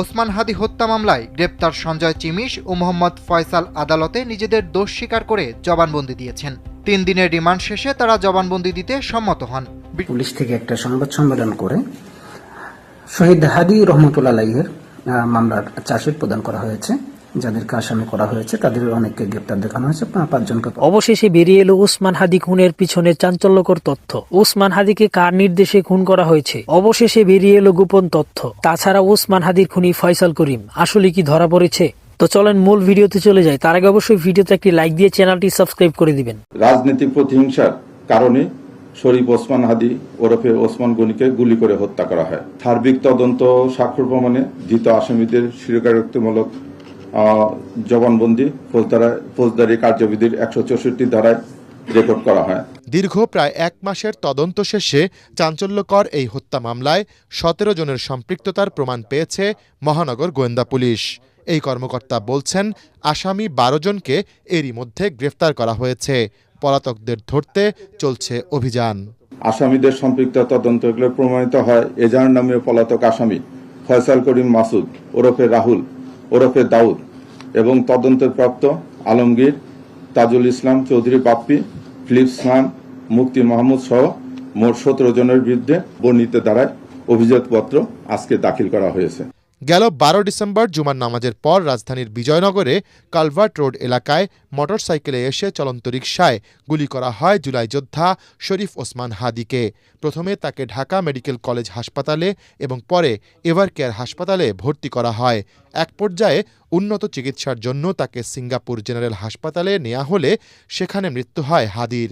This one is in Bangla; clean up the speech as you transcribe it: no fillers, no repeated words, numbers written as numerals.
ওসমান হাদি হত্যা মামলায় গ্রেপ্তার সঞ্জয় চিমিশ ও মোহাম্মদ ফয়সাল আদালতে নিজেদের দোষ স্বীকার করে জবানবন্দি দিয়েছেন। 3 দিনের রিমান্ড শেষে তারা জবানবন্দি দিতে সম্মত হন। পুলিশ থেকে একটা সংবাদ সম্মেলন করে শহীদ হাদি রহমতুল্লাহ আলাইহির মামলার চার্জশিট প্রদান করা হয়েছে। যাদেরকে আসামি করা হয়েছে তাদের অনেককে গ্রেপ্তার দেখানো হয়েছে, 5 জনকে। অবশেষে বেরিয়ে এলো ওসমান হাদি খুনের পিছনে চাঞ্চল্যকর তথ্য। ওসমান হাদিকে কার নির্দেশে খুন করা হয়েছে? অবশেষে বেরিয়ে এলো গোপন তথ্য। তাছাড়া ওসমান হাদির খুনি ফয়সাল করিম আসলে কি ধরা পড়েছে? তো চলেন মূল ভিডিওতে চলে যাই। তার আগে অবশ্যই ভিডিওতে একটি লাইক দিয়ে চ্যানেলটি সাবস্ক্রাইব করে দিবেন। রাজনৈতিক প্রতিহিংসার কারণে শরীফ ওসমান হাদি ওরফে ওসমান গনিকে গুলি করে হত্যা করা হয়। সার্বিক তদন্ত সাক্ষ্য প্রমাণে ধৃত আসামিদের স্বীকারোক্তিমূলক জবানবন্দি ফৌজদারি কার্যবিধির 164 ধারায় রেকর্ড করা হয়। দীর্ঘ প্রায় 1 মাসের তদন্ত শেষে চাঞ্চল্যকর এই হত্যা মামলায় 17 জনের সম্পৃক্ততার প্রমাণ পেয়েছে মহানগর গোয়েন্দা পুলিশ। এই কর্মকর্তা বলছেন, আসামি 12 জনকে এরই মধ্যে গ্রেফতার করা হয়েছে। পলাতকদের ধরতে চলছে অভিযান। আসামিদের সম্পৃক্ত তদন্তগুলো প্রমাণিত হয় এজাহার নামীয় পলাতক আসামি ফয়সাল করিম মাসুদ ওরফে রাহুল ওরফে দাউদ এবং তদন্তের প্রাপ্ত আলমগীর, তাজুল ইসলাম চৌধুরী বাপ্পি, ফিলিপস খান, মুফতি মাহমুদ সহ মোট 17 জনের বিরুদ্ধে বর্ণিত ধারায় অভিযোগপত্র আজকে দাখিল করা হয়েছে। গেল 12 ডিসেম্বর জুমার নামাজের পর রাজধানীর বিজয়নগরে কালভার্ট রোড এলাকায় মোটরসাইকেলে এসে চলন্ত রিকশায় গুলি করা হয় জুলাই যোদ্ধা শরীফ ওসমান হাদিকে। প্রথমে তাকে ঢাকা মেডিকেল কলেজ হাসপাতালে এবং পরে এভারকেয়ার হাসপাতালে ভর্তি করা হয়। এক পর্যায়ে উন্নত চিকিৎসার জন্য তাকে সিঙ্গাপুর জেনারেল হাসপাতালে নেওয়া হলে সেখানে মৃত্যু হয় হাদির।